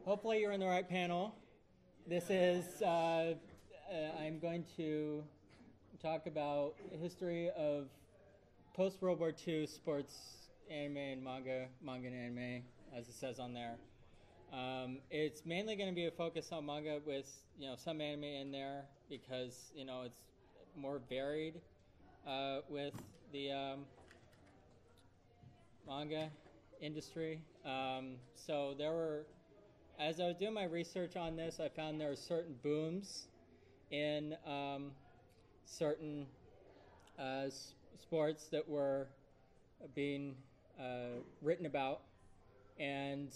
Hopefully you're in the right panel. This is, I'm going to talk about the history of post-World War II sports, anime and manga and anime, as it says on there. It's mainly going to be a focus on manga with, some anime in there because, it's more varied with the manga industry. So there were, as I was doing my research on this, I found there were certain booms in certain sports that were being written about, and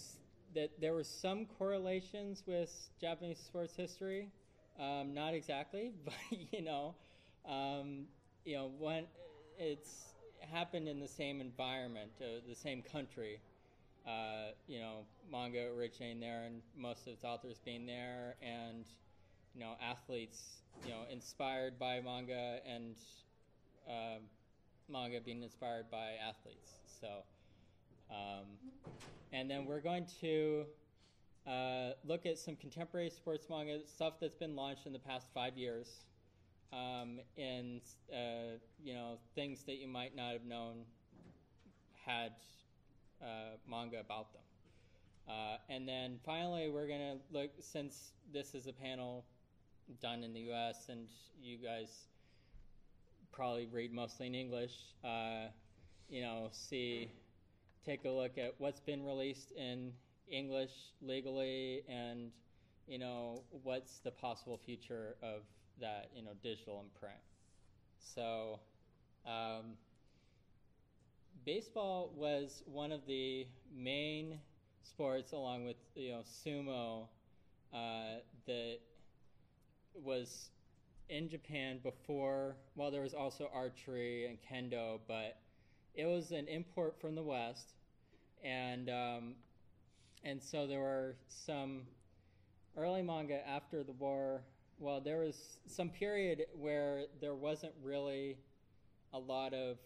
that there were some correlations with Japanese sports history. Not exactly, but when it's happened in the same environment, the same country. Manga originating there and most of its authors being there, and athletes inspired by manga, and manga being inspired by athletes. So and then we're going to look at some contemporary sports manga stuff that's been launched in the past 5 years, and things that you might not have known had manga about them. And then finally we're going to look, since this is a panel done in the US and you guys probably read mostly in English, take a look at what's been released in English legally, and what's the possible future of that, digital and print. So baseball was one of the main sports, along with sumo, that was in Japan before. Well, there was also archery and kendo, but it was an import from the West, and so there were some early manga after the war. Well, there was some period where there wasn't really a lot of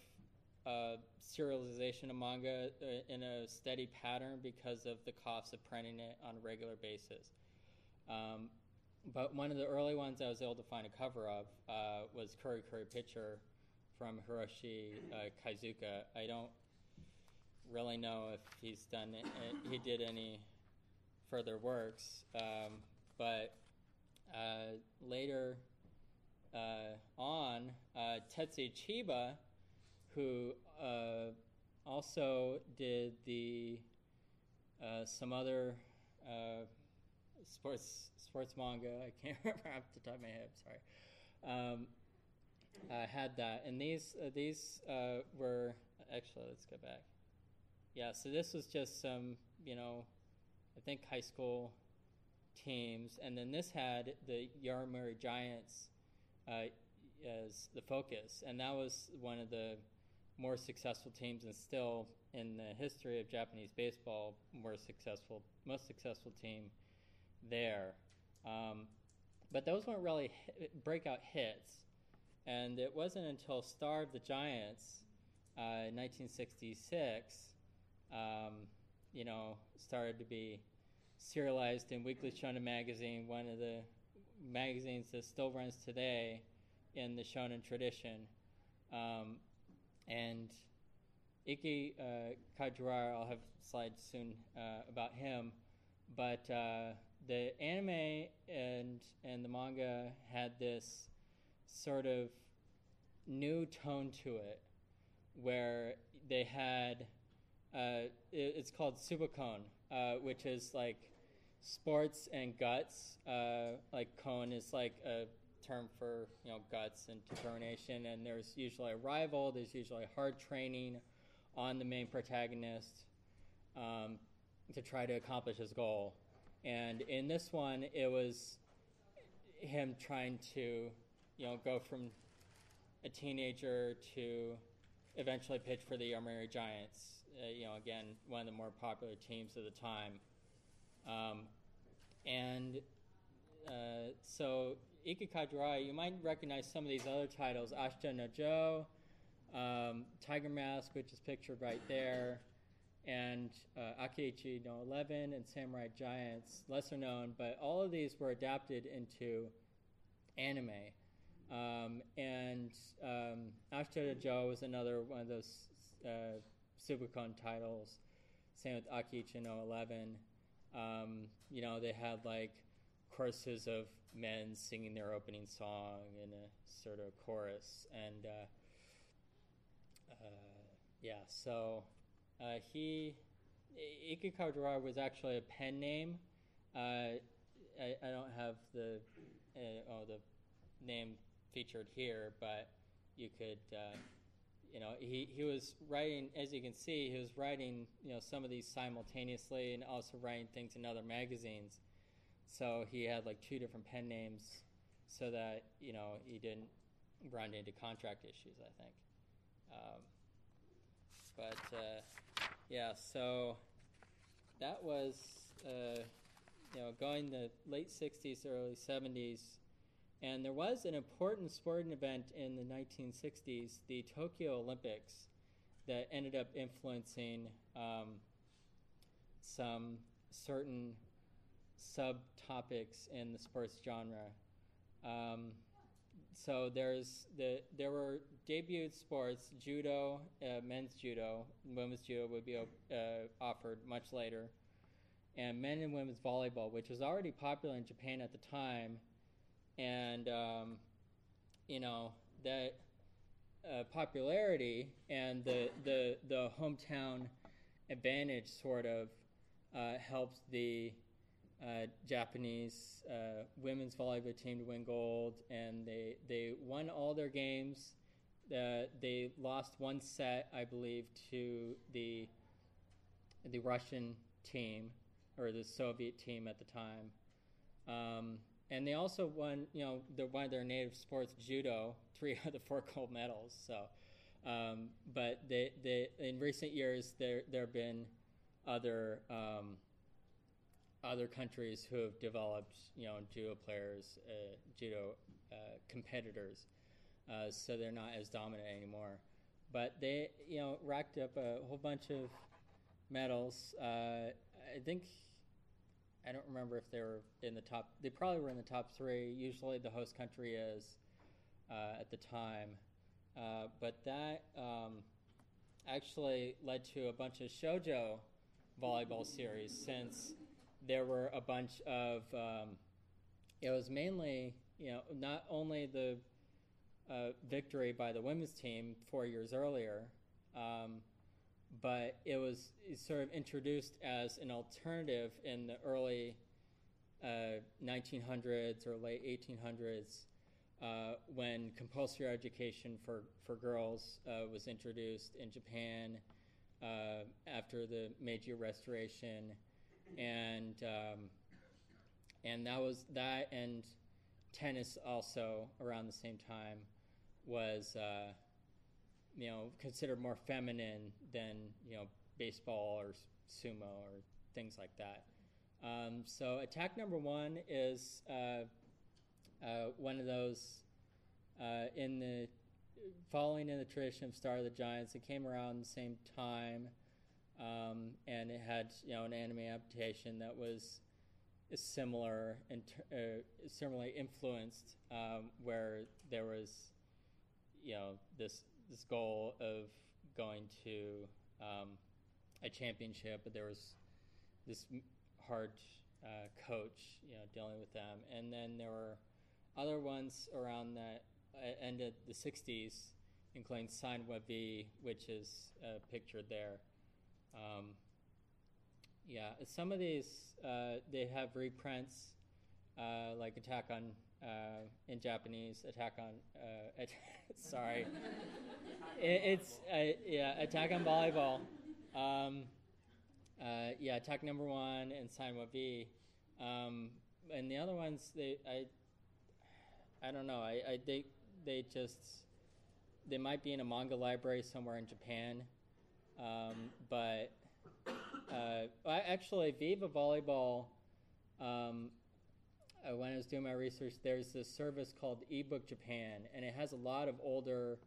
serialization of manga in a steady pattern because of the cost of printing it on a regular basis. But one of the early ones I was able to find a cover of was Kuri Kuri Pitcher from Hiroshi Kaizuka. I don't really know if he did any further works, but later on, Tetsuya Chiba, who also did some other sports manga. I can't remember off the top of my head. Sorry. Had that, and these were actually. Let's go back. Yeah, so this was just some, I think high school teams, and then this had the Yomiuri Giants as the focus, and that was one of the more successful teams, and still in the history of Japanese baseball, most successful team there. But those weren't really breakout hits, and it wasn't until Star of the Giants in 1966 started to be serialized in Weekly Shonen magazine, one of the magazines that still runs today in the shonen tradition. And Iki Kajiwara, I'll have slides soon about him, but the anime and the manga had this sort of new tone to it, where they had it's called Subakon, which is like sports and guts. Like kon is like a term for guts and determination, and there's usually a rival. There's usually hard training on the main protagonist to try to accomplish his goal. And in this one, it was him trying to go from a teenager to eventually pitch for the Yomiuri Giants. Again, one of the more popular teams of the time. So Iki Kajiwara, you might recognize some of these other titles: Ashita no Joe, Tiger Mask, which is pictured right there, and Akeiichi no 11 and Samurai Giants, lesser known, but all of these were adapted into anime. Ashita Joe was another one of those Subicon titles. Same with Akeiichi no 11. They had like choruses of men singing their opening song in a sort of chorus, and Ike Kawajiri was actually a pen name. I don't have the name featured here, but you could, he was writing, as you can see, he was writing, some of these simultaneously and also writing things in other magazines. So he had like 2 different pen names so that, he didn't run into contract issues, I think. So that was, going the late 60s, early 70s. And there was an important sporting event in the 1960s, the Tokyo Olympics, that ended up influencing some certain subtopics in the sports genre. So there were debuted sports, judo, men's judo, women's judo would be offered much later, and men and women's volleyball, which was already popular in Japan at the time. And, that popularity and the hometown advantage sort of helped the Japanese women's volleyball team to win gold, and they won all their games. They lost one set, I believe, to the Russian team, or the Soviet team at the time. And they also won, one of their native sports, judo, 3 of the 4 gold medals. So, but they in recent years there have been other countries who have developed, judo players, judo competitors. So they're not as dominant anymore. But they, racked up a whole bunch of medals. I don't remember if they were in the top. They probably were in the top 3. Usually the host country is at the time. But that actually led to a bunch of Shojo volleyball series, since there were a bunch of, it was mainly, not only the victory by the women's team 4 years earlier, but it's sort of introduced as an alternative in the early 1900s or late 1800s, when compulsory education for girls was introduced in Japan after the Meiji Restoration, and that and tennis also around the same time was considered more feminine than baseball or sumo or things like that. So attack number 1 is one of those following in the tradition of Star of the Giants. It came around the same time, and it had an anime adaptation that was similar and similarly influenced, where there was this goal of going to a championship, but there was this hard coach dealing with them. And then there were other ones around that end of the 60s, including Fanime, which is pictured there. Some of these they have reprints, like Attack on in Japanese, Attack on sorry, it's Attack on Volleyball. Attack number 1 and Fanime, and the other ones I don't know. They might be in a manga library somewhere in Japan, but actually Viva Volleyball. When I was doing my research, there's this service called eBook Japan, and it has a lot of older.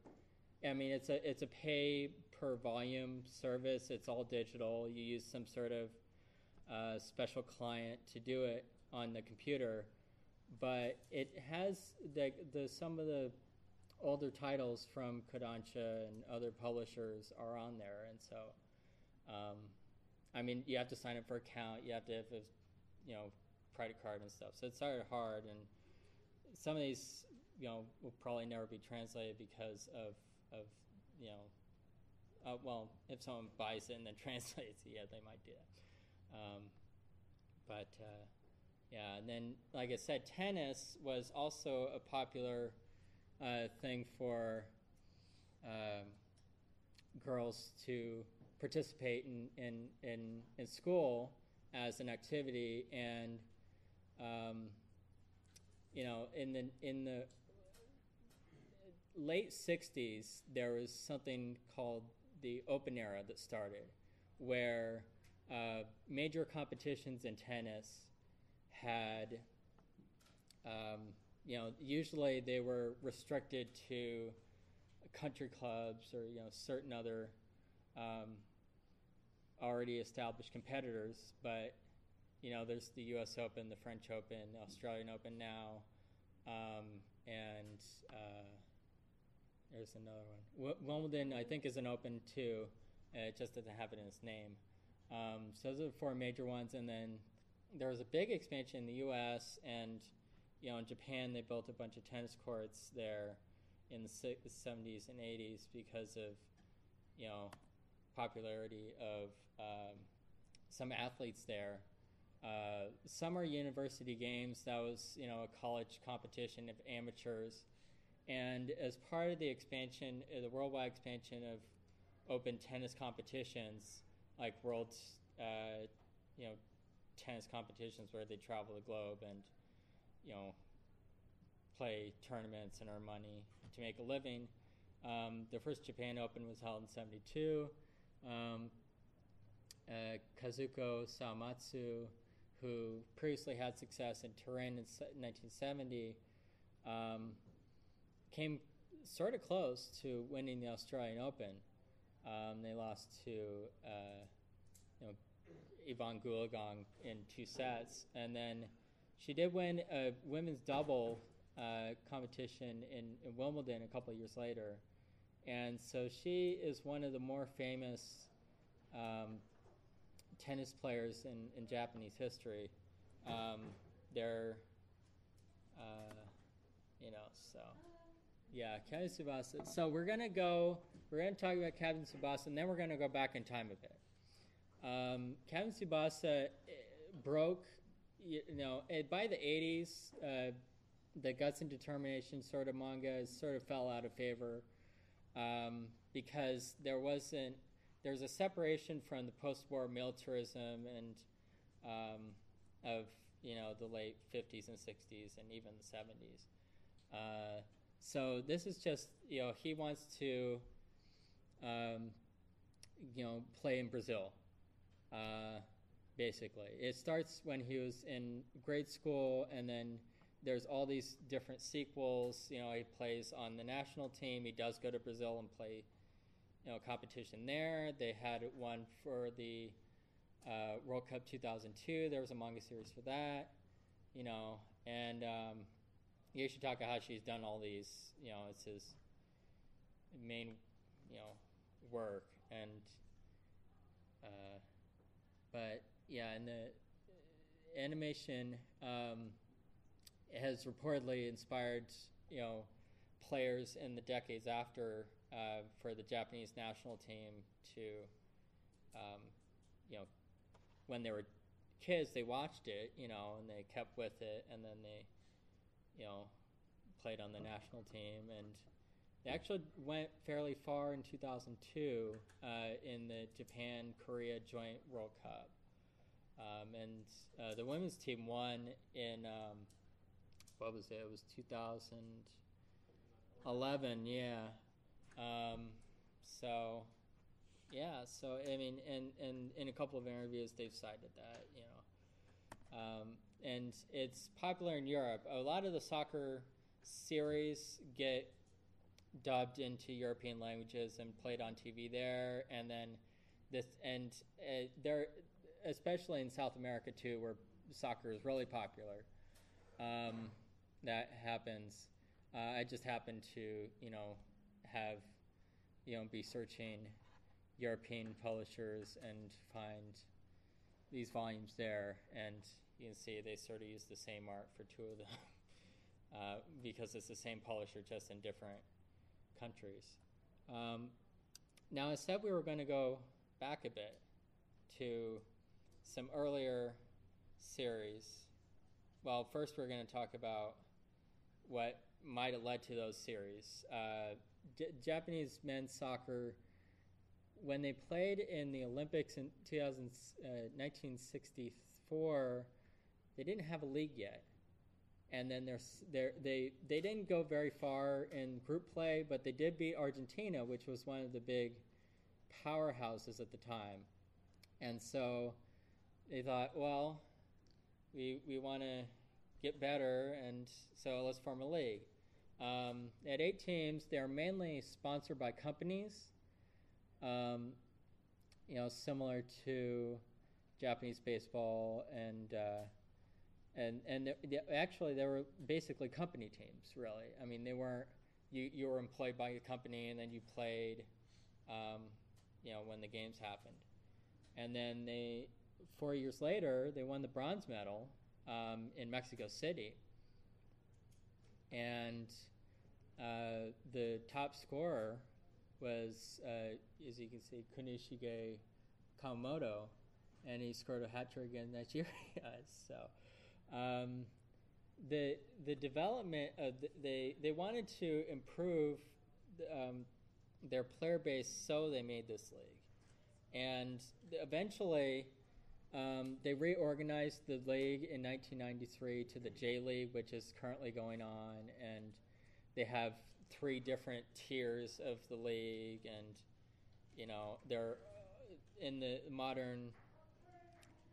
I mean, it's a pay per volume service. It's all digital. You use some sort of special client to do it on the computer, but it has some of the older titles from Kodansha and other publishers are on there, and so I mean, you have to sign up for an account. You have to have a credit card and stuff. So it's sort of hard, and some of these will probably never be translated because of well, if someone buys it and then translates it, yeah, they might do that. Yeah, and then, like I said, tennis was also a popular thing for girls to participate in school as an activity, and in the late 60s there was something called the Open Era that started, where major competitions in tennis had usually they were restricted to country clubs or certain other already established competitors, but there's the U.S. Open, the French Open, the Australian Open now, and there's another one. Wimbledon, I think, is an Open too. It just doesn't have it in its name. So those are the four major ones, and then there was a big expansion in the U.S. and in Japan they built a bunch of tennis courts there in the 70s and 80s because of popularity of some athletes there. Summer University Games, that was a college competition of amateurs, and as part of the expansion, the worldwide expansion of open tennis competitions, like world tennis competitions where they travel the globe and play tournaments and earn money to make a living. The first Japan Open was held in 1972. Kazuko Sawamatsu, who previously had success in Turin in 1970, came sort of close to winning the Australian Open. They lost to Yvonne Goolagong in 2 sets, and then she did win a women's double competition in Wimbledon a couple of years later, and so she is one of the more famous tennis players in Japanese history. They're so yeah, Captain Tsubasa. So we're gonna talk about Captain Tsubasa, and then we're gonna go back in time a bit. Captain Tsubasa broke, by the 80s, the Guts and Determination sort of manga sort of fell out of favor because there was a separation from the post-war militarism and of the late 50s and 60s and even the 70s. So this is just he wants to play in Brazil. Basically, it starts when he was in grade school, and then there's all these different sequels. He plays on the national team. He does go to Brazil and play competition there. They had one for the World Cup 2002. There was a manga series for that, and Yoshi Takahashi's done all these. It's his main work, and but yeah, and the animation has reportedly inspired players in the decades after for the Japanese national team to when they were kids they watched it and they kept with it, and then they played on the national team, and they actually went fairly far in 2002 in the Japan-Korea Joint World Cup. And the women's team won in, what was it? It was 2011, yeah. So I mean, and in a couple of interviews they've cited that, and it's popular in Europe. A lot of the soccer series get dubbed into European languages and played on TV there, and then there, especially in South America too, where soccer is really popular. That happens. I just happened to, have, be searching European publishers and find these volumes there, and you can see they sort of use the same art for two of them because it's the same publisher, just in different countries. Now, I said we were going to go back a bit to some earlier series. Well, first we're going to talk about what might have led to those series. Japanese men's soccer, when they played in the Olympics in 1964, they didn't have a league yet. And then they didn't go very far in group play, but they did beat Argentina, which was one of the big powerhouses at the time. And so they thought, well, we want to get better, and so let's form a league. At 8 teams, they're mainly sponsored by companies, similar to Japanese baseball, and actually they were basically company teams, really. I mean, they weren't, you were employed by a company, and then you played, when the games happened. And then 4 years later, they won the bronze medal in Mexico City. And the top scorer was, as you can see, Kunishige Kawamoto, and he scored a hat trick against Nigeria. So the development of they wanted to improve their player base, so they made this league. And eventually, they reorganized the league in 1993 to the J League, which is currently going on, and they have 3 different tiers of the league, and they're in the modern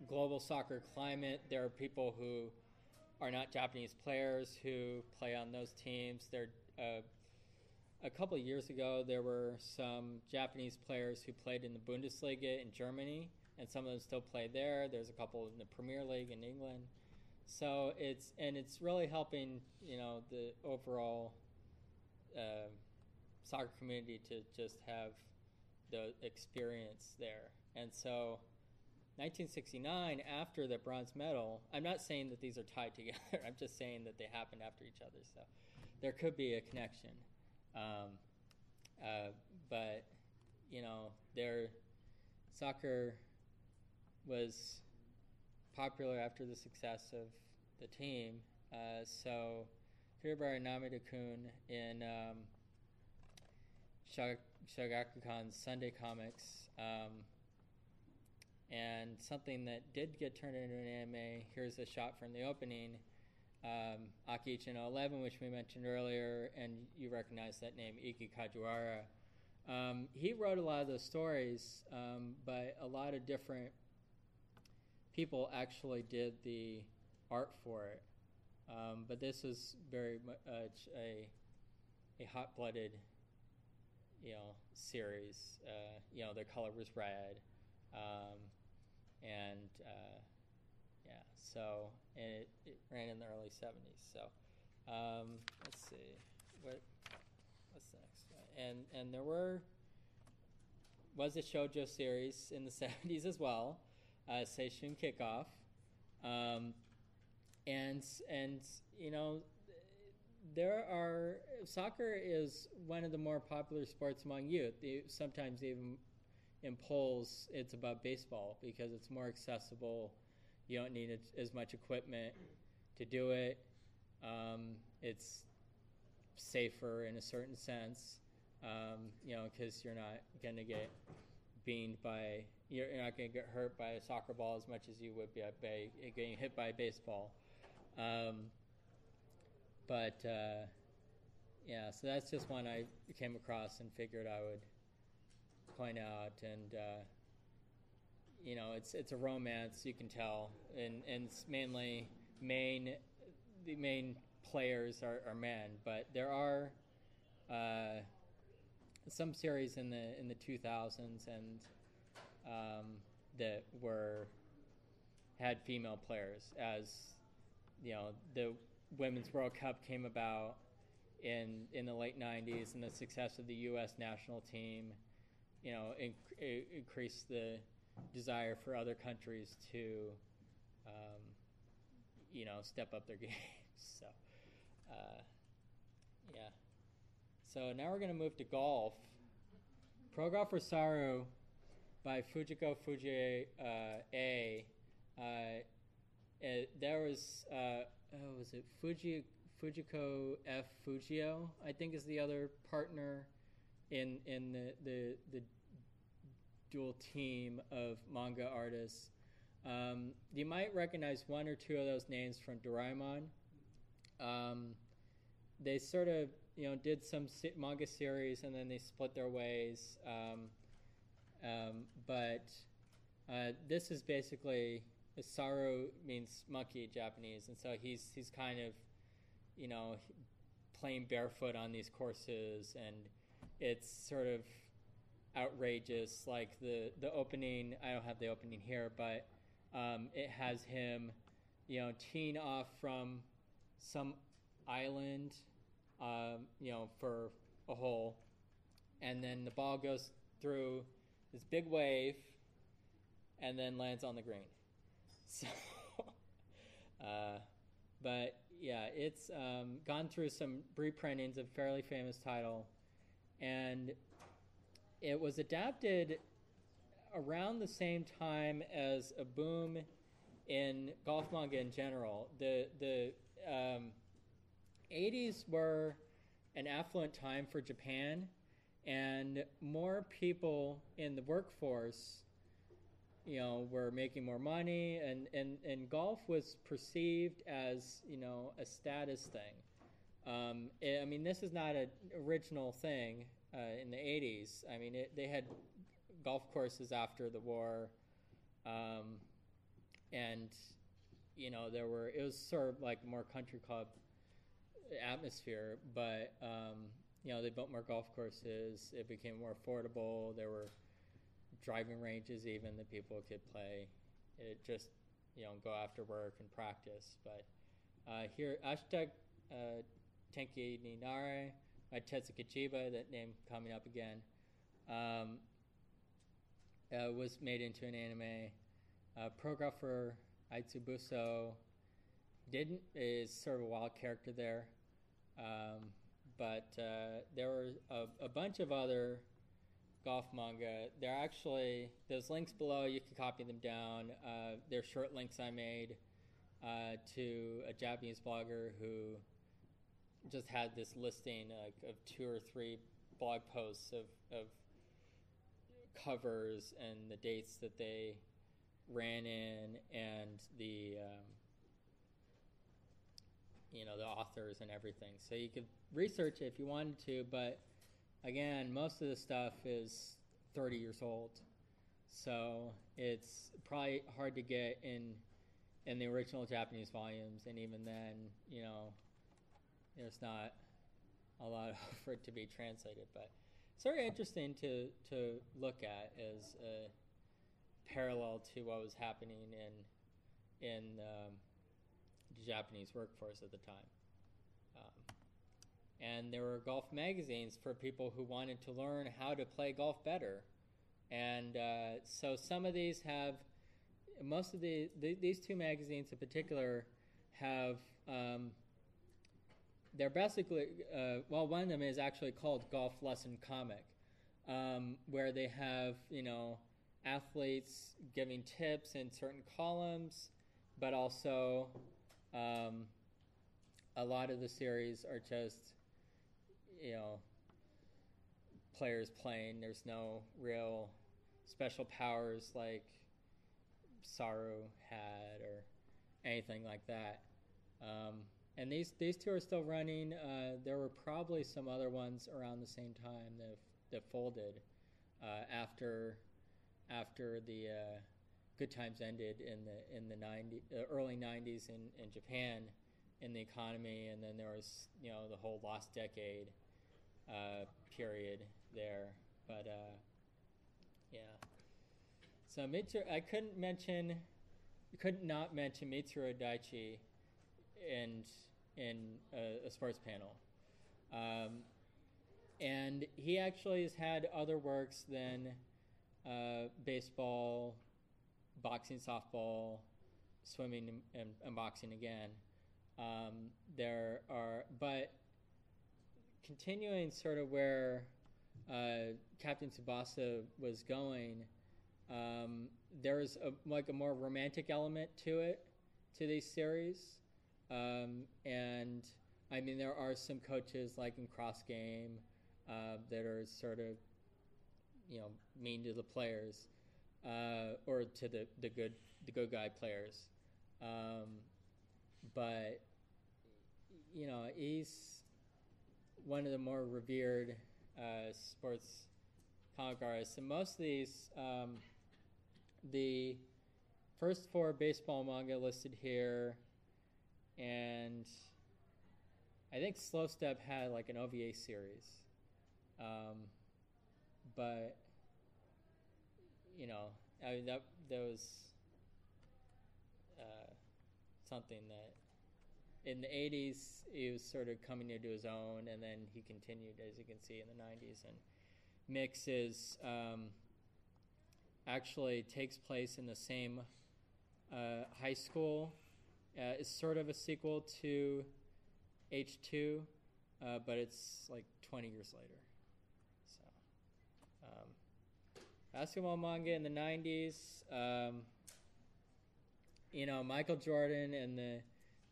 global soccer climate. There are people who are not Japanese players who play on those teams. A couple of years ago, there were some Japanese players who played in the Bundesliga in Germany, and some of them still play there. There's a couple in the Premier League in England. So it's really helping, the overall soccer community to just have the experience there. And so 1969, after the bronze medal, I'm not saying that these are tied together. I'm just saying that they happened after each other. So there could be a connection. But, their soccer was popular after the success of the team. So Kiribara Namida-kun in Shogakukan's Sunday Comics, and something that did get turned into an anime. Here's a shot from the opening. Akiichi no 11, which we mentioned earlier, and you recognize that name, Iki Kajiwara. He wrote a lot of those stories, but a lot of different people actually did the art for it. But this is very much a hot-blooded, series. Their color was red, so it ran in the early 70s. So let's see, what's next? And there was a Shojo series in the 70s as well, Seishun Kickoff, and soccer is one of the more popular sports among youth. Sometimes even in polls, it's about baseball because it's more accessible. You don't need as much equipment to do it. It's safer in a certain sense, because you're not going to get beaned by, you're not going to get hurt by a soccer ball as much as you would be by getting hit by a baseball. So that's just one I came across and figured I would point out. And it's a romance, you can tell, and it's mainly the main players are men, but there are some series in the 2000s and that had female players. As you know, the Women's World Cup came about in the late 90s, and the success of the U.S. national team, you know, increased the desire for other countries to, you know, step up their game. So, yeah. So now we're going to move to golf. Pro Golfer Saru by Fujiko Fujie there was it Fujiko F. Fujio, I think, is the other partner in the dual team of manga artists. You might recognize one or two of those names from Doraemon. They sort of, you know, did some manga series and then they split their ways. But this is basically, Saru means monkey in Japanese, and so he's kind of, you know, playing barefoot on these courses, and it's sort of outrageous. Like the opening, I don't have the opening here, but it has him, you know, teeing off from some island, you know, for a hole, and then the ball goes through this big wave and then lands on the green. So, but yeah, it's gone through some reprintings of fairly famous title, and it was adapted around the same time as a boom in golf manga in general. The 80s were an affluent time for Japan, and more people in the workforce, you know, were making more money, and golf was perceived as, you know, a status thing. I mean, this is not an original thing in the 80s. I mean, they had golf courses after the war, and, you know, it was sort of like more country club atmosphere, but, you know, they built more golf courses, it became more affordable, there were driving ranges even that people could play. It just, you know, go after work and practice. But here, Ashita Tenki ni Nare by Tetsuka Chiba, that name coming up again, was made into an anime. Pro Golfer Aitsubuso is sort of a wild character there. But there were a bunch of other golf manga. They're actually, those links below, you can copy them down. They're short links I made to a Japanese blogger who just had this listing of 2 or 3 blog posts of covers and the dates that they ran in, and the you know, the authors and everything. So you could research it if you wanted to, but again, most of the stuff is 30 years old, so it's probably hard to get in the original Japanese volumes, and even then, you know, there's not a lot for it to be translated. But it's very interesting to look at as a parallel to what was happening in the Japanese workforce at the time. And there were golf magazines for people who wanted to learn how to play golf better. And so some of these have, most of these 2 magazines in particular have, they're basically, well, one of them is actually called Golf Lesson Comic, where they have, you know, athletes giving tips in certain columns, but also a lot of the series are just, you know, players playing. There's no real special powers like Saru had or anything like that. And these 2 are still running. There were probably some other ones around the same time that folded after the good times ended in the early 90s in Japan, in the economy, and then there was, you know, the whole lost decade period there. But yeah. So I could not mention Mitsuru Daichi in a sports panel. And he actually has had other works than baseball, boxing, softball, swimming, and boxing again. But continuing sort of where Captain Tsubasa was going, there's a more romantic element to these series. And I mean, there are some coaches like in Cross Game that are sort of, mean to the players, or to the good guy players. But he's one of the more revered sports comic artists, and most of these, the first 4 baseball manga listed here, and I think Slow Step had like an OVA series, but I mean that was something that in the 80s he was sort of coming into his own, and then he continued, as you can see, in the 90s. And Mix is actually takes place in the same high school. It's sort of a sequel to H2, but it's like 20 years later. So, basketball manga in the 90s. Michael Jordan and the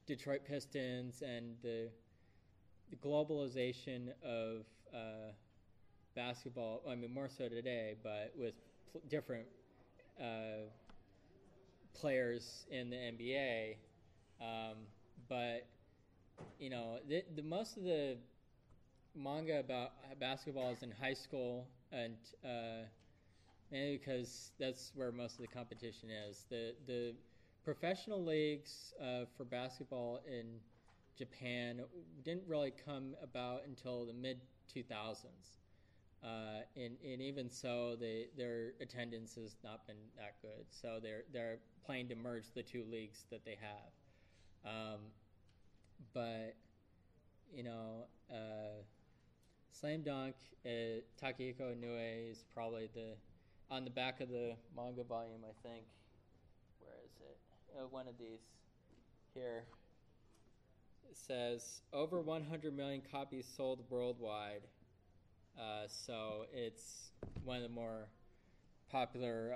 Detroit Pistons, and the globalization of basketball. I mean, more so today, but with different players in the NBA. But the most of the manga about basketball is in high school, and mainly because that's where most of the competition is. The professional leagues for basketball in Japan didn't really come about until the mid-2000s. And even so, their attendance has not been that good. So they're planning to merge the 2 leagues that they have. But Slam Dunk, Takehiko Inoue is probably on the back of the manga volume, I think. Where is it? One of these here. It says over 100 million copies sold worldwide. So it's one of the more popular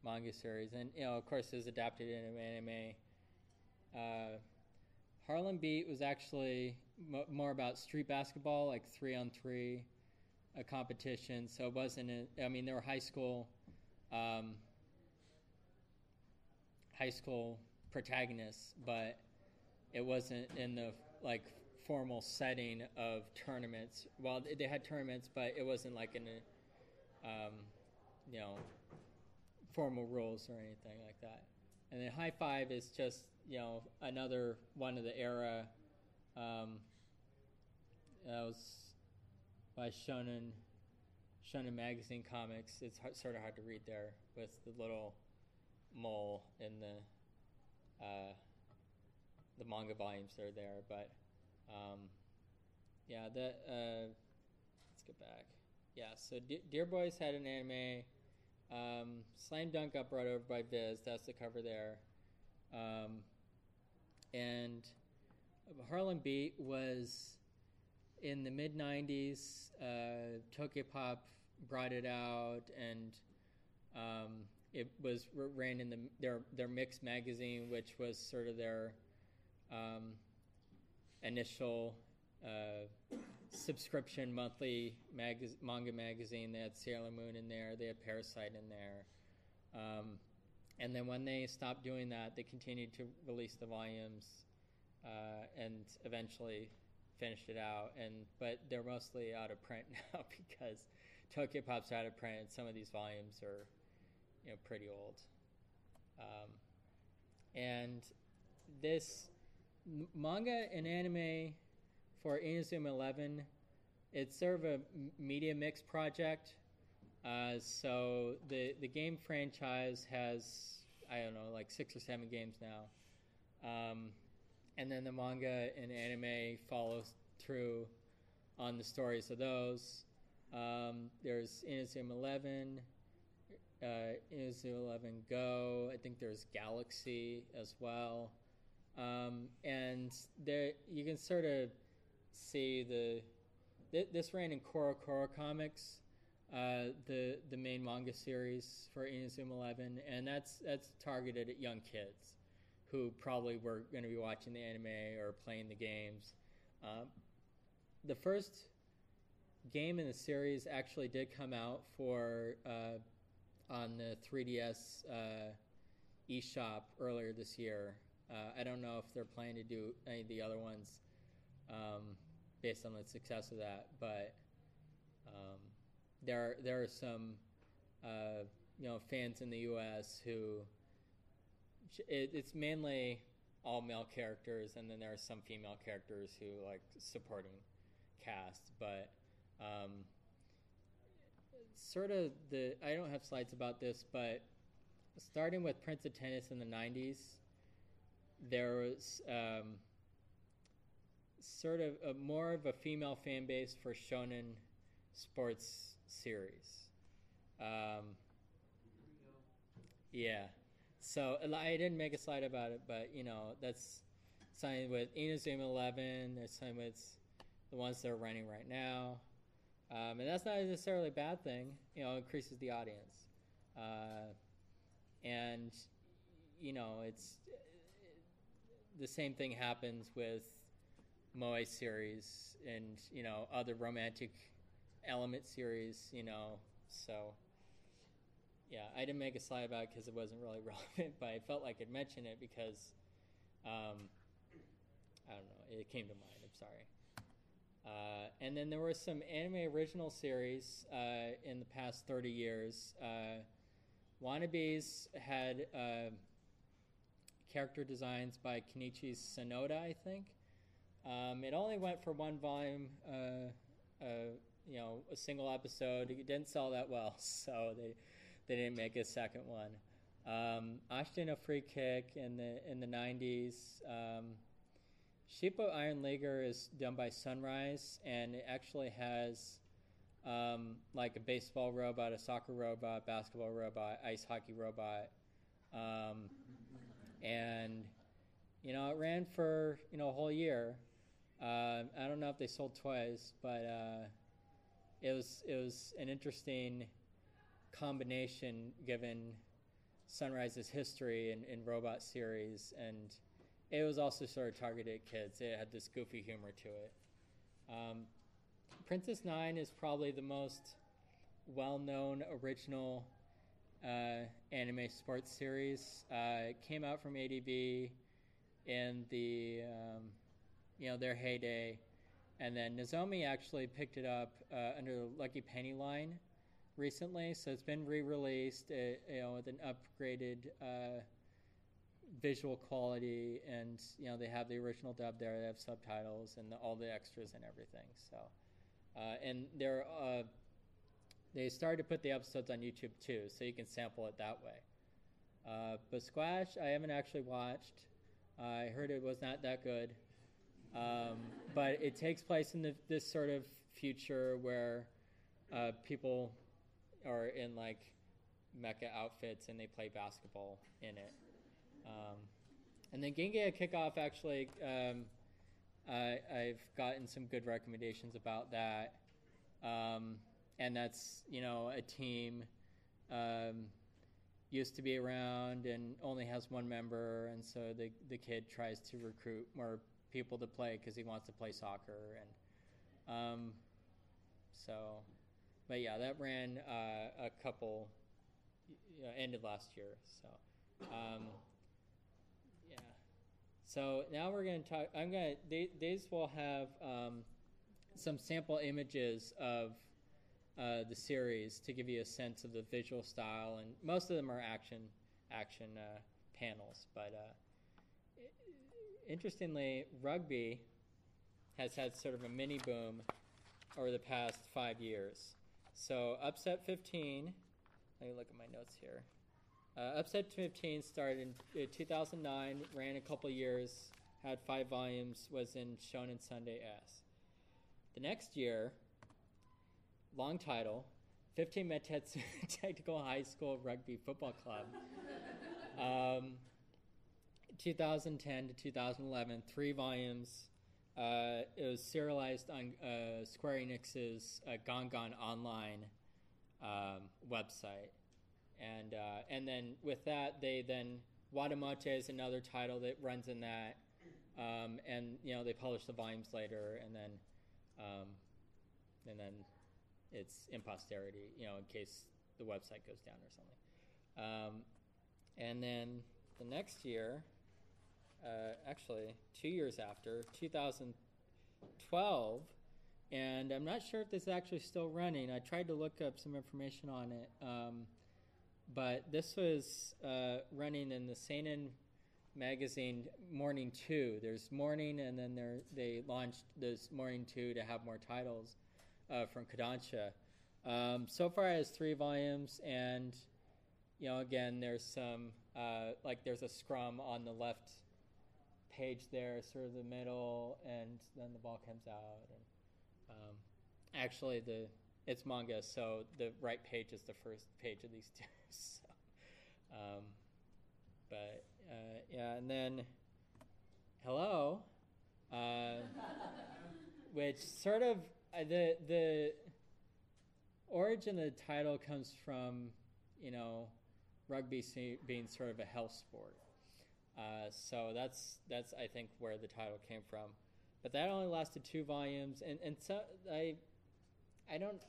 manga series, and of course it was adapted into anime. Harlem Beat was actually more about street basketball, like 3-on-3 competition. So it wasn't. There were high school protagonists, but it wasn't in the formal setting of tournaments. Well, they had tournaments, but it wasn't like in a formal rules or anything like that. And then High Five is just another one of the era. That was by Shonen Magazine Comics. It's sort of hard to read there with the little mole in the manga volumes that are there, but let's get back. Yeah, so Dear Boys had an anime. Slam Dunk got brought over by Viz. That's the cover there. And Harlem Beat was in the mid-90s. Tokyopop brought it out, and it was ran in their Mix magazine, which was sort of their initial subscription monthly manga magazine. They had Sailor Moon in there. They had Parasite in there. And then when they stopped doing that, they continued to release the volumes and eventually finished it out. But they're mostly out of print now because Tokyopop's out of print, and some of these volumes are pretty old. And this manga and anime for Inazuma 11, it's sort of a media mix project. So the game franchise has, I don't know, like 6 or 7 games now. And then the manga and anime follows through on the stories of those. There's Inazuma 11, Inazuma 11 Go. I think there's Galaxy as well. And there you can sort of see this ran in Koro Comics, the main manga series for Inazuma 11, and that's targeted at young kids who probably were going to be watching the anime or playing the games. The first game in the series actually did come out for on the 3DS eShop earlier this year. I don't know if they're planning to do any of the other ones based on the success of that, but there are some fans in the U.S. who it's mainly all male characters, and then there are some female characters who like supporting cast, but sort of I don't have slides about this, but starting with Prince of Tennis in the 90s, there was sort of more of a female fan base for shonen sports series. Yeah. So I didn't make a slide about it, but that's something with Inazuma 11. There's something with the ones that are running right now, and that's not necessarily a bad thing. It increases the audience, and it's the same thing happens with moe series and other romantic element series. So. Yeah, I didn't make a slide about it because it wasn't really relevant, but I felt like I'd mention it because, I don't know, it came to mind. I'm sorry. And then there were some anime original series in the past 30 years. Wannabes had character designs by Kenichi Sonoda, I think. It only went for 1 volume, a single episode. It didn't sell that well, so they didn't make a second one. Ashton a Free Kick in the 90s. Shippo Iron Leaguer is done by Sunrise, and it actually has like a baseball robot, a soccer robot, basketball robot, ice hockey robot. And it ran for a whole year. I don't know if they sold toys, but it was an interesting combination given Sunrise's history in robot series, and it was also sort of targeted at kids. It had this goofy humor to it. Princess 9 is probably the most well-known original anime sports series. It came out from ADV in the their heyday, and then Nozomi actually picked it up under the Lucky Penny line recently, so it's been re-released with an upgraded visual quality, and they have the original dub there. They have subtitles and all the extras and everything. So and they started to put the episodes on YouTube too, so you can sample it that way. But Squash I haven't actually watched. I heard it was not that good, but it takes place in this sort of future where people are in like mecha outfits and they play basketball in it. And then Genge Kickoff, actually, I've gotten some good recommendations about that. And that's, a team used to be around and only has one member, and so the kid tries to recruit more people to play because he wants to play soccer. And but yeah, that ran a couple, ended last year. So, yeah. So now we're going to talk. These will have some sample images of the series to give you a sense of the visual style, and most of them are action panels. But interestingly, rugby has had sort of a mini boom over the past 5 years. So Upset 15, let me look at my notes here. Upset 15 started in 2009, ran a couple years, had 5 volumes, was in Shonen Sunday S. The next year, long title, 15 Metetsu Technical High School Rugby Football Club. 2010 to 2011, 3 volumes. It was serialized on Square Enix's Gongon Online website. And then with that, Watamote is another title that runs in that. And, they publish the volumes later, and then it's in posterity, in case the website goes down or something. And then the next year, actually 2 years after, 2012, and I'm not sure if this is actually still running. I tried to look up some information on it, but this was running in the Seinen magazine Morning 2. There's Morning, and then they launched this Morning 2 to have more titles from Kodansha. So far it has 3 volumes, and again, there's some there's a scrum on the left page there, sort of the middle, and then the ball comes out. And actually, it's manga, so the right page is the first page of these 2. So, and then Hello, which sort of the origin of the title comes from rugby being sort of a health sport. So that's I think where the title came from, but that only lasted 2 volumes, and so I don't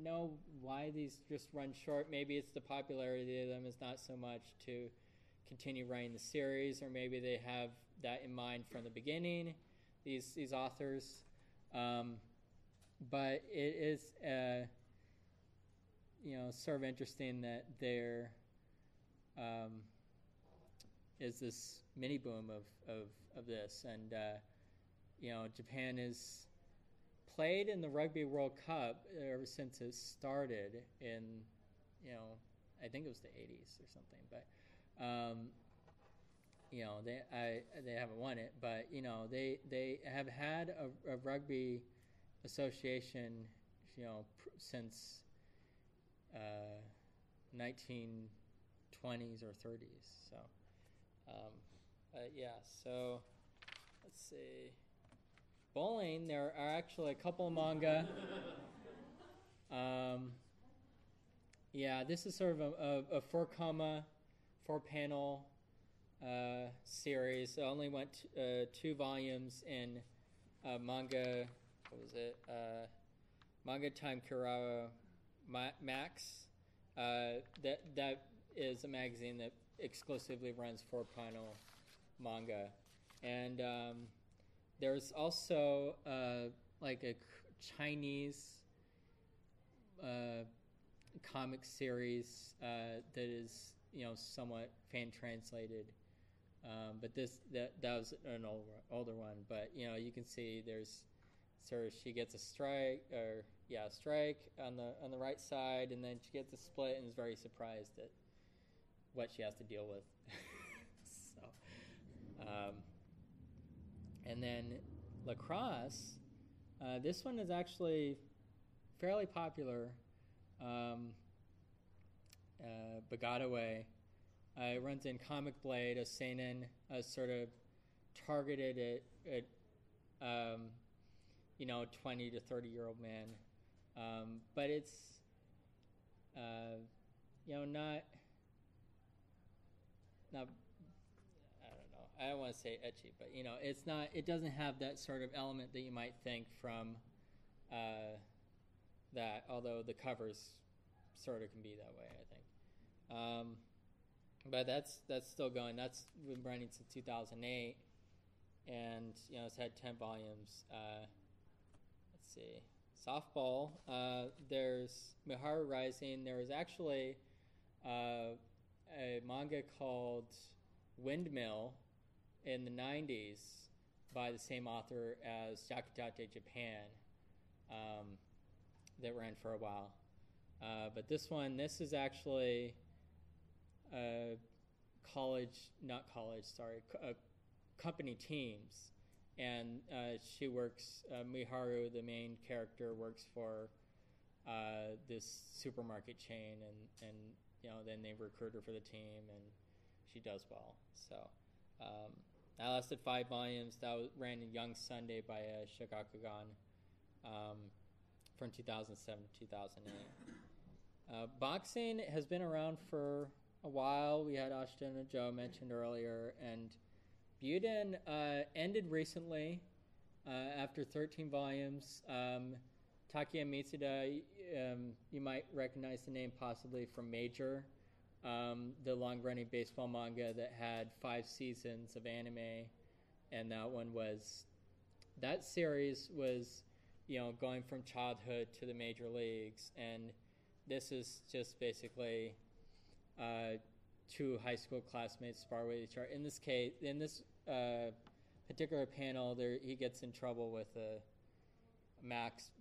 know why these just run short. Maybe it's the popularity of them is not so much to continue writing the series, or maybe they have that in mind from the beginning, these authors. But it is sort of interesting that there is this mini boom of this, and Japan has played in the Rugby World Cup ever since it started in I think it was the 80s or something, but they haven't won it, but they have had a rugby association since 1920s or 30s. So so let's see. Bowling, there are actually a couple of manga. This is sort of a 4-panel series. It only went 2 volumes in manga. What was it? Manga Time Kurawa Max. That is a magazine that exclusively runs 4-panel manga, and there's also like a Chinese comic series that is somewhat fan translated, but that was an older one. But you can see there's sort of, she gets a strike on the right side, and then she gets a split and is very surprised at what she has to deal with. So, and then lacrosse, this one is actually fairly popular. Bagadawe. It runs in Comic Blade, a seinen, sort of targeted at 20 to 30-year-old man. But it's not I don't know. I don't want to say ecchi, but it's not. It doesn't have that sort of element that you might think from that. Although the covers sort of can be that way, I think. But that's still going. That's been running since 2008, and it's had 10 volumes. Let's see. Softball. There's Miharu Rising. There was actually a manga called Windmill in the 90s by the same author as Yakutate Japan, that ran for a while. But this is actually company teams. And she works, Miharu, the main character, works for this supermarket chain, and then they recruit her for the team, and she does well. So that lasted 5 volumes. That ran in Young Sunday by Shogakukan from 2007 to 2008. Boxing has been around for a while. We had Ashton and Joe mentioned earlier, and Buden ended recently after 13 volumes. Takeya Mitsuda, you might recognize the name possibly from Major, the long-running baseball manga that had 5 seasons of anime, and that series was, going from childhood to the major leagues, and this is just basically 2 high school classmates spar with each other. In this case, in this particular panel, he gets in trouble with a masked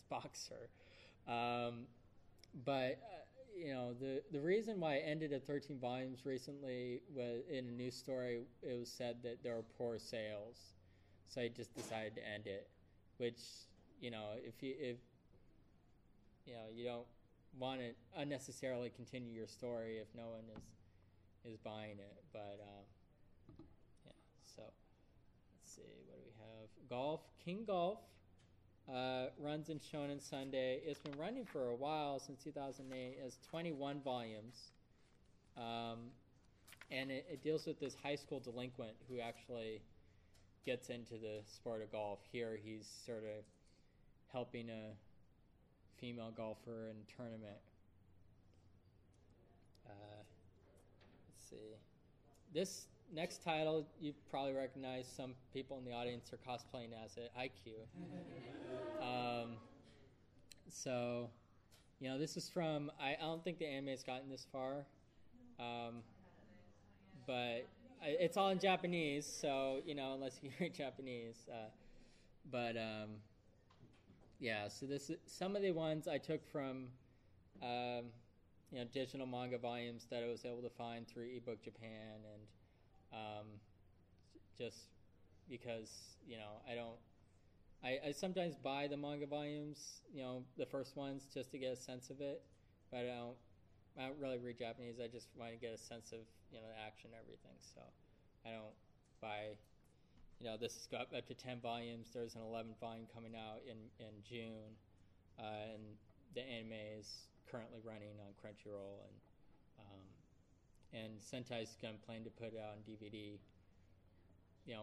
boxer. But the reason why it ended at 13 volumes recently was, in a news story, it was said that there were poor sales, so I just decided to end it. Which, if you don't want to unnecessarily continue your story if no one is buying it. But yeah, so let's see, what do we have? Golf, King Golf runs in Shonen Sunday. It's been running for a while, since 2008. It has 21 volumes, and it deals with this high school delinquent who actually gets into the sport of golf. Here he's sort of helping a female golfer in a tournament. Let's see. This next title you probably recognize. Some people in the audience are cosplaying as it. IQ. So, this is from. I don't think the anime has gotten this far, but it's all in Japanese. So unless you read Japanese, yeah. So some of the ones I took from digital manga volumes that I was able to find through ebook Japan, and just because I sometimes buy the manga volumes, the first ones, just to get a sense of it, but I don't really read Japanese. I just want to get a sense of the action and everything. So I don't buy. This has got up to 10 volumes. There's an 11th volume coming out in June, and the anime is currently running on Crunchyroll, and Sentai's planning to put it out on DVD,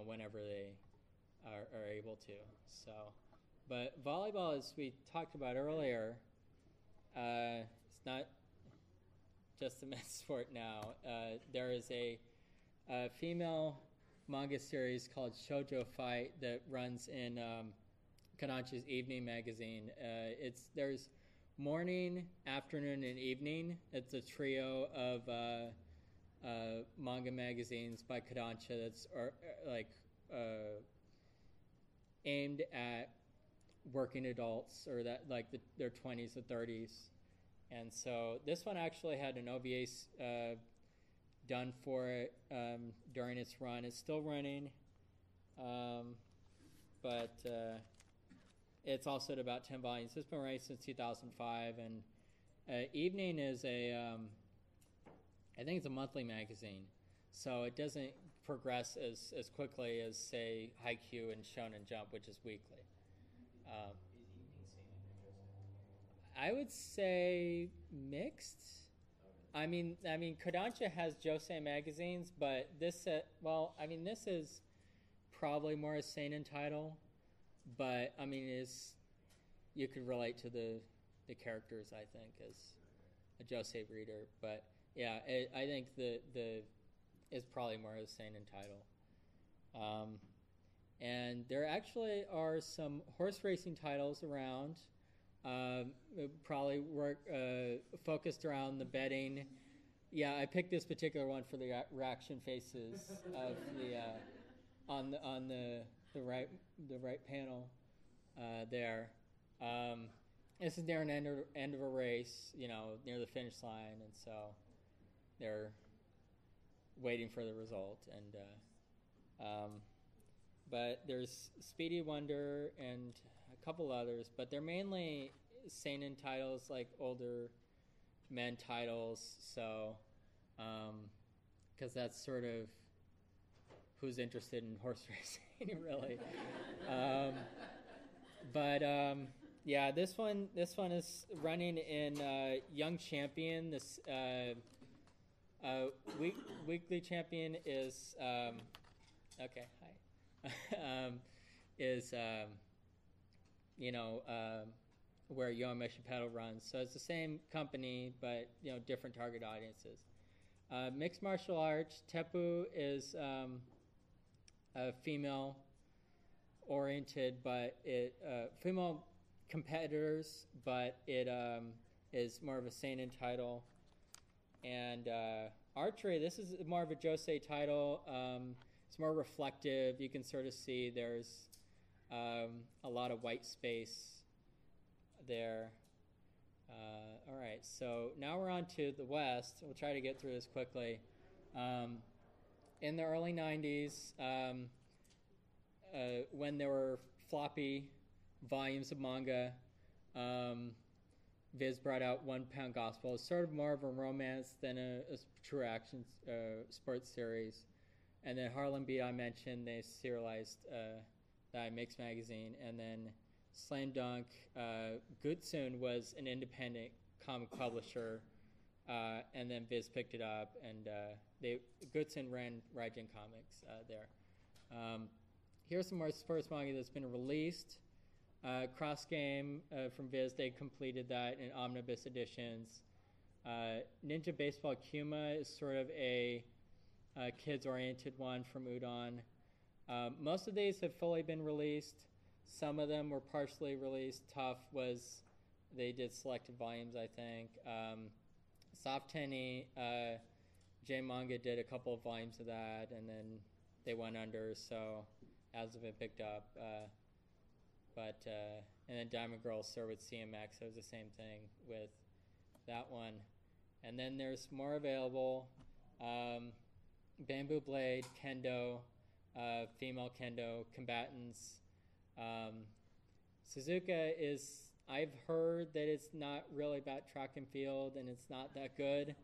whenever they are able to. So, but volleyball, as we talked about earlier, it's not just a men's sport now. There is a female manga series called Shojo Fight that runs in Kodansha's evening magazine. There's morning, afternoon, and evening. It's a trio of manga magazines by Kodansha that's aimed at working adults, or that their 20s or 30s. And so this one actually had an OVA done for it during its run. It's still running, but it's also at about 10 volumes. It's been running since 2005, and Evening is I think it's a monthly magazine, so it doesn't progress as quickly as, say, Haikyuu and Shonen Jump, which is weekly. I would say mixed. I mean, Kodansha has josei magazines, but this is probably more a seinen title, but you could relate to the characters, I think, as a josei reader. But yeah, I think it's probably more a seinen title. And there actually are some horse racing titles around. Probably focused around the betting. Yeah, I picked this particular one for the reaction faces of the right panel there. This is near an end of a race, near the finish line, and so they're waiting for the result. And but there's Speedy Wonder and a couple others, but they're mainly seinen titles, like older men titles. So, because that's sort of who's interested in horse racing, really. Yeah, this one is running in Young Champion. This weekly champion is okay. Hi, is where Yoameshi Pedal runs. So it's the same company, but different target audiences. Mixed martial arts. Teppu is a female oriented, but female competitors, but it is more of a seinen title. And archery, this is more of a josei title. It's more reflective. You can sort of see there's a lot of white space there. All right, so now we're on to the West. We'll try to get through this quickly. In the early 90s, when there were floppy volumes of manga, Viz brought out One Pound Gospel. It's sort of more of a romance than a true action sports series. And then Harlem Beat, I mentioned, they serialized that Mix magazine. And then Slam Dunk, Gutsun was an independent comic publisher, and then Viz picked it up, and Gutsun ran Raijin Comics there. Here's some more sports manga that's been released. Cross Game from Viz, they completed that in omnibus editions. Ninja Baseball Kuma is sort of a kids-oriented one from Udon. Most of these have fully been released. Some of them were partially released. Tough they did selected volumes, I think. Soft Tenny, J Manga did a couple of volumes of that, and then they went under, so as of it picked up. And then Diamond Girls started with CMX, so it was the same thing with that one. And then there's more available. Bamboo Blade, Kendo, female Kendo, combatants. Suzuka is, I've heard that it's not really about track and field, and it's not that good.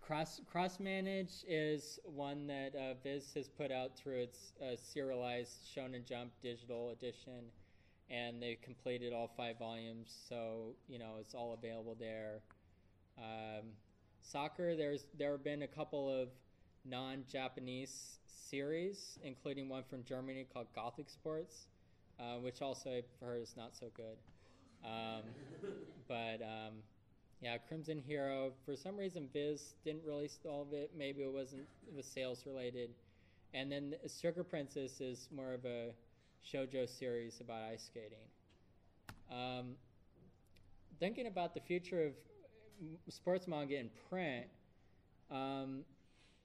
Cross Manage is one that Viz has put out through its serialized Shonen Jump digital edition, and they completed all 5 volumes, so it's all available there. Soccer, there have been a couple of non-Japanese series, including one from Germany called Gothic Sports, which also I've heard is not so good. Yeah, Crimson Hero, for some reason Viz didn't release all of it. Maybe it was sales related. And then Sugar Princess is more of a shoujo series about ice skating. Thinking about the future of sports manga in print,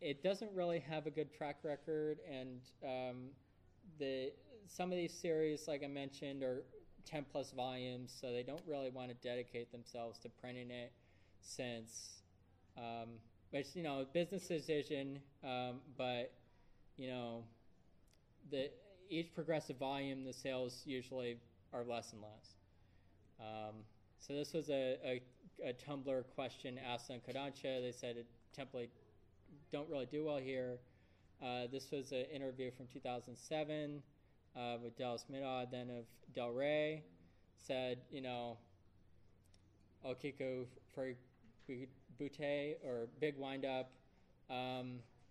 it doesn't really have a good track record, and some of these series, like I mentioned, are 10 plus volumes, so they don't really want to dedicate themselves to printing it, since it's a business decision, but each progressive volume, the sales usually are less and less. So this was a Tumblr question asked on Kodansha. They said template don't really do well here. This was an interview from 2007 with Dallas Middaugh, then of Del Rey, said, Okiku for Butte, or Big Wind Up,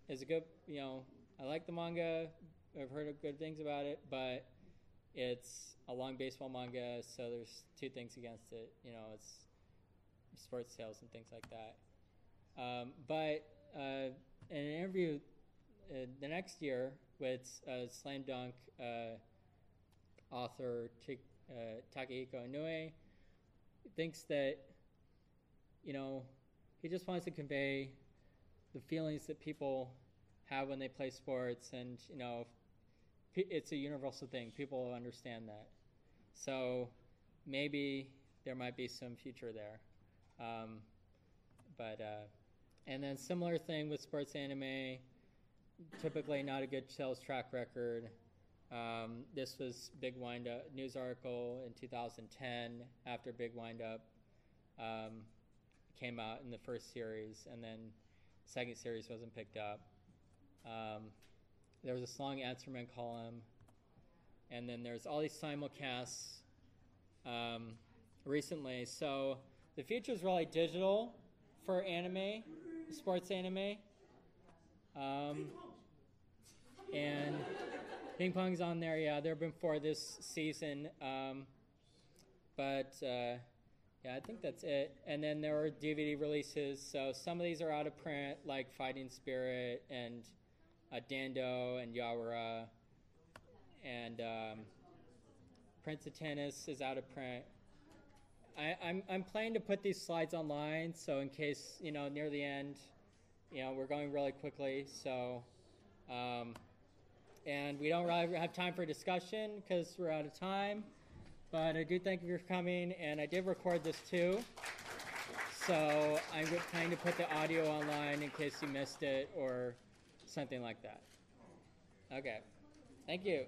is a good, I like the manga. I've heard good things about it, but it's a long baseball manga, so there's 2 things against it. It's sports sales and things like that. But in an interview the next year with Slam Dunk author Takehiko Inoue, thinks that he just wants to convey the feelings that people have when they play sports, and it's a universal thing. People understand that. So maybe there might be some future there. And then similar thing with sports anime, typically not a good sales track record. This was Big Wind-Up news article in 2010 after Big Wind-Up came out in the first series, and then second series wasn't picked up. There was a Slong Answerman column, and then there's all these simulcasts recently. So the future is really digital for anime, sports anime. And ping pong's on there, yeah. There have been 4 this season. Yeah, I think that's it. And then there are DVD releases. So some of these are out of print, like Fighting Spirit and Dando and Yawara. And Prince of Tennis is out of print. I'm planning to put these slides online, so in case, near the end, we're going really quickly. So, and we don't really have time for discussion because we're out of time. But I do thank you for coming, and I did record this too. So I'm planning to put the audio online in case you missed it or something like that. Okay. Thank you.